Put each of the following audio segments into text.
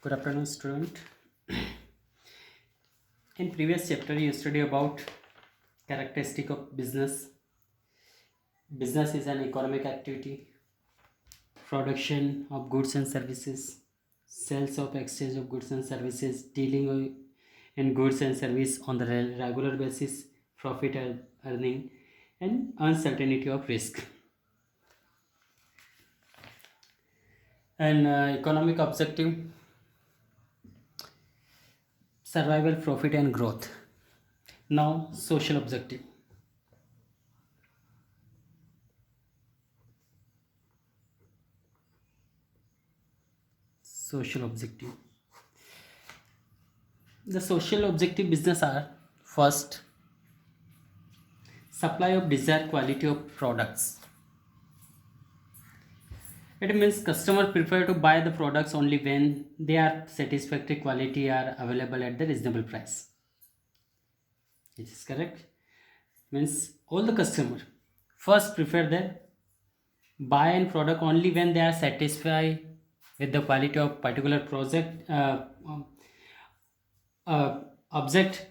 Good afternoon, student. In previous chapter, you study about characteristic of business. Business is an economic activity, production of goods and services, sales of exchange of goods and services, dealing in goods and service on the regular basis, profit earning, and uncertainty of risk. And economic objective: survival, profit, and growth. Now, social objective. Social objective. The social objective business are: first, supply of desired quality of products. It means customer prefer to buy the products only when they are satisfactory quality are available at the reasonable price. It is correct. Means all the customer first prefer the buy and product only when they are satisfied with the quality of particular project object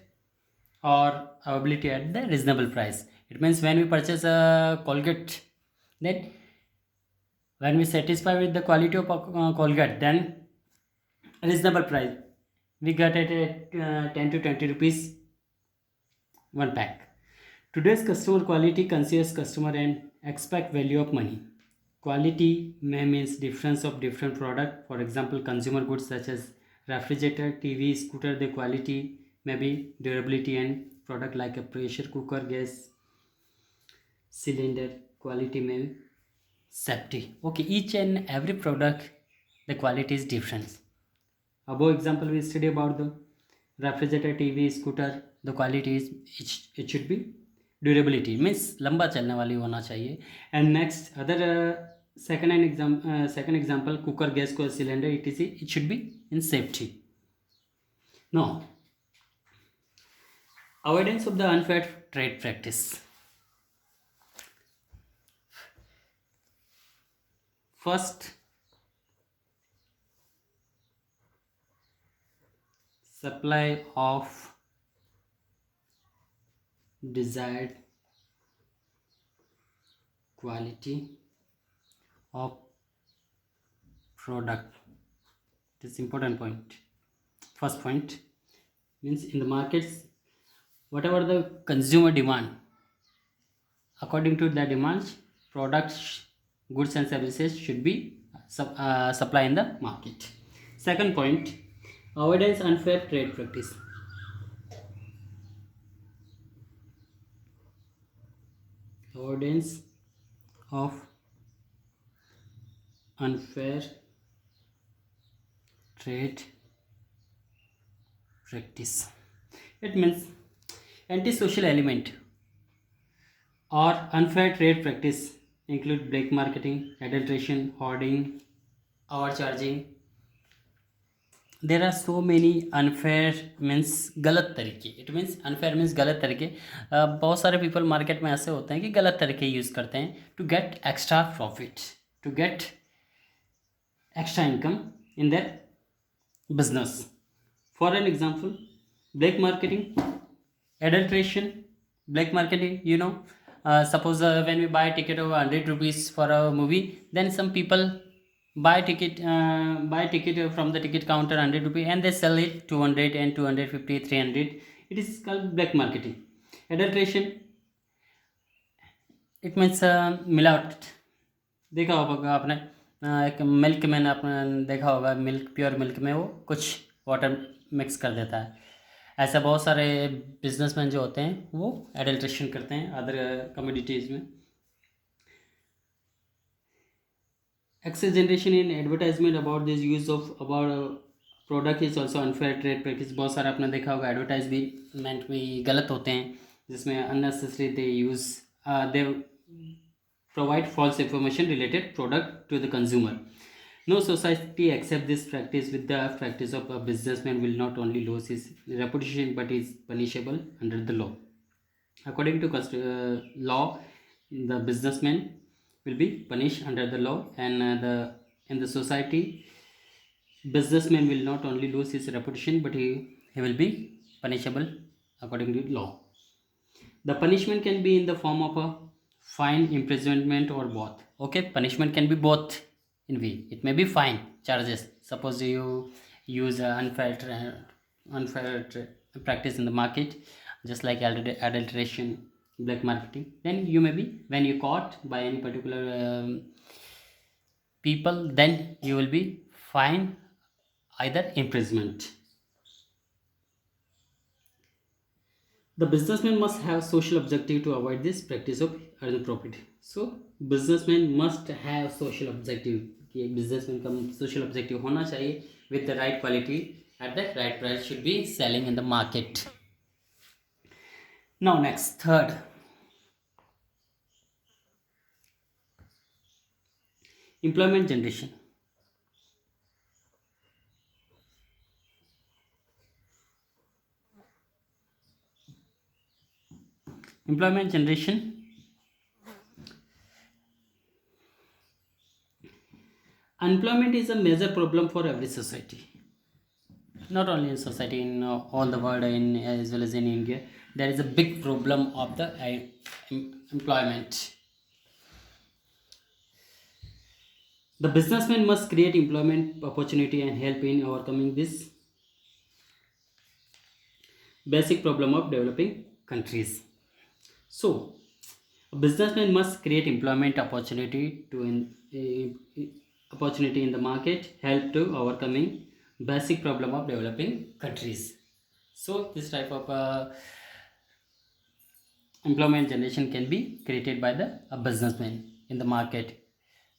or availability at the reasonable price. It means when we purchase a Colgate, then when we satisfy with the quality of Colgate, then reasonable price we get it at 10 to 20 rupees one pack. Today's customer quality conscious customer and expect value of money. Quality may means difference of different product. For example, consumer goods such as refrigerator, TV, scooter, the quality may be durability, and product like a pressure cooker, gas cylinder, quality may be safety. Okay, each and every product the quality is different. Above example we study about the refrigerator, TV, scooter. The quality is it should be durability means लंबा चलने वाली होना चाहिए. And next other second example cooker, gas coil, cylinder, etc. It should be in safety. Now, avoidance of the unfair trade practice. First, supply of desired quality of product. This is important point. First point means in the markets, whatever the consumer demand, according to the demands, products, goods and services should be supply in the market. Second point, avoidance unfair trade practice. Avoidance of unfair trade practice. It means antisocial element or unfair trade practice include black marketing, adulteration, hoarding, overcharging. There are so many unfair means गलत तरीके. It means unfair means गलत तरीके. बहुत सारे people market में ऐसे होते हैं कि गलत तरीके यूज़ करते हैं to get extra profit, to get extra income in their business. For an example, black marketing, adulteration. Black marketing, suppose when we buy a ticket of 100 rupees for a movie, then some people buy ticket from the ticket counter 100 rupees and they sell it 200 and 250 300. It is called black marketing. Adulteration, it means मिलावट. देखा होगा आपने एक milk में आपने देखा होगा milk, pure milk में वो कुछ वाटर मिक्स कर देता है. ऐसा बहुत सारे बिजनेसमैन जो होते हैं वो एडल्ट्रेशन करते हैं अदर कमोडिटीज़ में. Excess generation in advertisement about this use of about product is also unfair trade practice. बहुत सारा आपने देखा होगा एडवर्टाइजमेंट भी गलत होते हैं जिसमें unnecessary they use they provide false information related product to the consumer. No society accept this practice. With the practice of a businessman will not only lose his reputation but is punishable under the law. According to law, the businessman will be punished under the law, and in the society businessman will not only lose his reputation, but he will be punishable according to law. The punishment can be in the form of a fine, imprisonment, or both. Okay, punishment can be both in way. It may be fine charges. Suppose you use practice in the market, just like adulteration, black marketing. Then you may be, when you caught by any particular people, then you will be fined, either imprisonment. The businessman must have social objective to avoid this practice of earning profit. So businessman must have social objective, कि एक businessman का social objective होना चाहिए, with the right quality at the right price should be selling in the market. Now next, third, employment generation. Employment generation. Unemployment is a major problem for every society, not only in society, in all the world, in as well as in India. There is a big problem of the employment. The businessman must create employment opportunity and help in overcoming this basic problem of developing countries. So, a businessman must create employment opportunity opportunity in the market, help to overcoming basic problem of developing countries. So, this type of employment generation can be created by the a businessman in the market.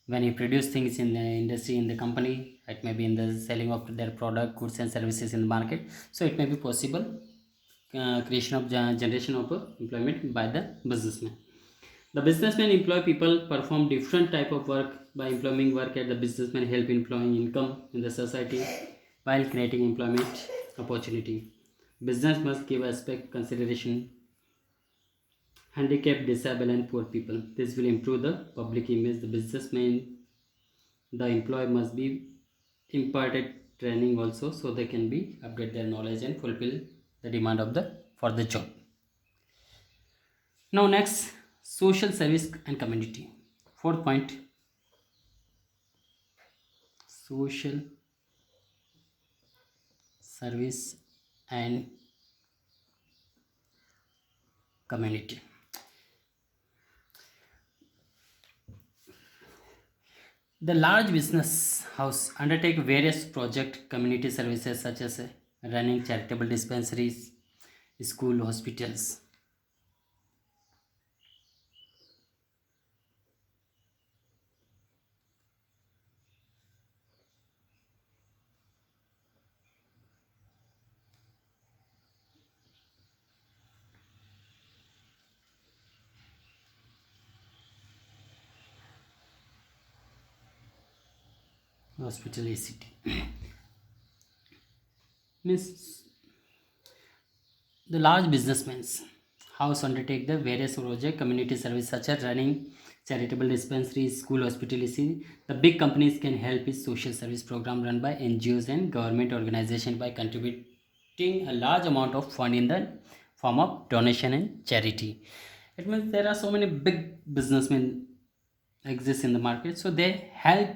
When you produce things in the industry, in the company, it may be in the selling of their product, goods and services in the market. So it may be possible creation of generation of employment by the businessman. The businessman employ people perform different type of work. By employing work at the businessman help employing income in the society while creating employment opportunity. Business must give aspect consideration handicapped, disabled, and poor people. This will improve the public image. The businessman, the employee must be imparted training also, so they can be upgrade their knowledge and fulfill the demand of the for the job. Now next, social service and community. Fourth point, social service and community. The large business house undertake various project community services such as running charitable dispensaries, school, hospitals. Hospital ACT means the large businessmen's house undertake the various project community service such as running charitable dispensaries, school, hospital ACT. The big companies can help with social service program run by NGOs and government organization by contributing a large amount of fund in the form of donation and charity. It means there are so many big businessmen exist in the market, so they help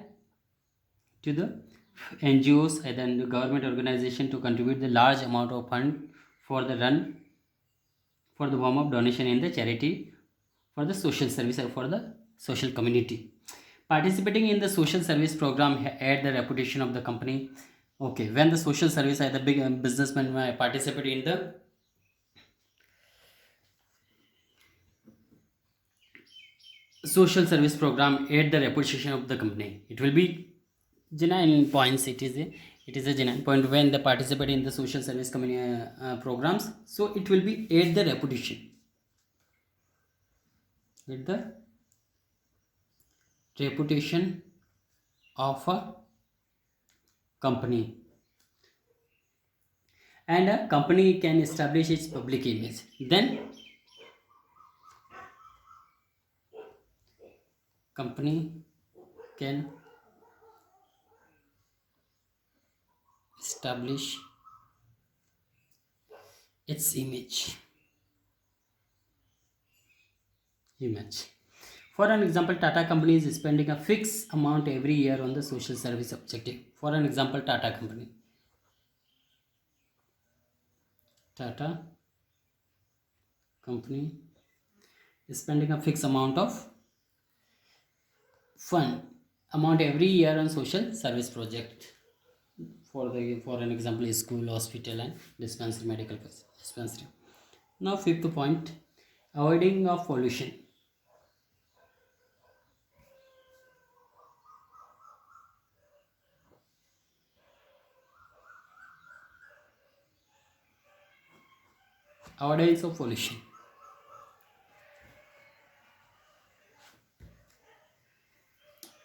to the NGOs and then the government organization to contribute the large amount of fund for the run for the form of donation in the charity for the social service or for the social community. Participating in the social service program add the reputation of the company. Okay, when the social service or the big businessman participate in the social service program, add the reputation of the company. It will be genuine points. It is a genuine point when they participate in the social service programs. So it will be aid the reputation, with the reputation of a company, and a company can establish its public image. Then company can establish its image. For an example, Tata company is spending a fixed amount every year on the social service objective. For an example, Tata company is spending a fixed fund amount every year on social service project. For an example, school, hospital, and dispensary, dispensary. Now, fifth point, avoiding of pollution. Avoidance of pollution.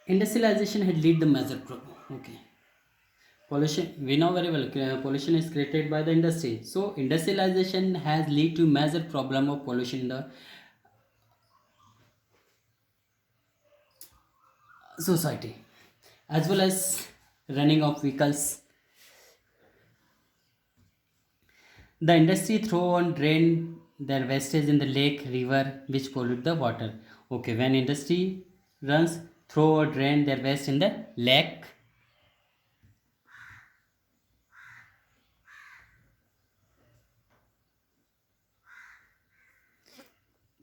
Industrialization had lead the major problem. Okay. Pollution, we know very well, pollution is created by the industry. So industrialization has lead to major problem of pollution in the society, as well as running of vehicles. The industry throw and drain their wastage in the lake, river, which pollute the water. Okay, when industry runs, throw or drain their waste in the lake.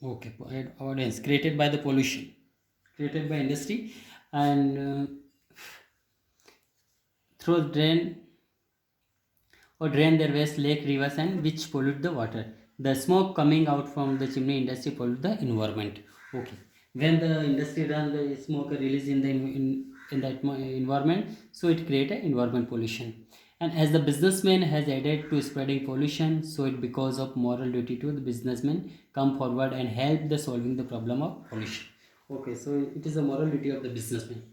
Okay, audience created by the pollution, created by industry, and throw drain or drain their waste lake, rivers, and which pollute the water. The smoke coming out from the chimney industry pollute the environment. Okay, when the industry run the smoke release in the in the environment, so it create a environment pollution. And as the businessman has added to spreading pollution, so it because of moral duty to the businessman come forward and help the solving the problem of pollution. Okay, so it is a moral duty of the businessman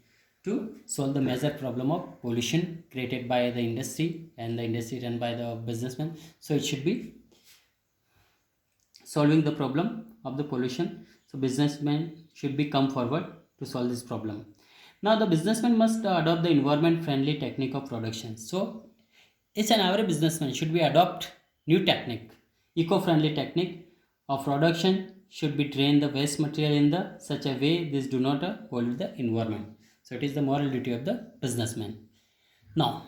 to solve the major problem of pollution created by the industry and the industry run by the businessman. So it should be solving the problem of the pollution. So businessman should be come forward to solve this problem. Now the businessman must adopt the environment friendly technique of production. So each and every businessman should be adopt new technique, eco friendly technique of production, should be drain the waste material in the such a way this do not pollute the environment. So it is the moral duty of the businessman. Now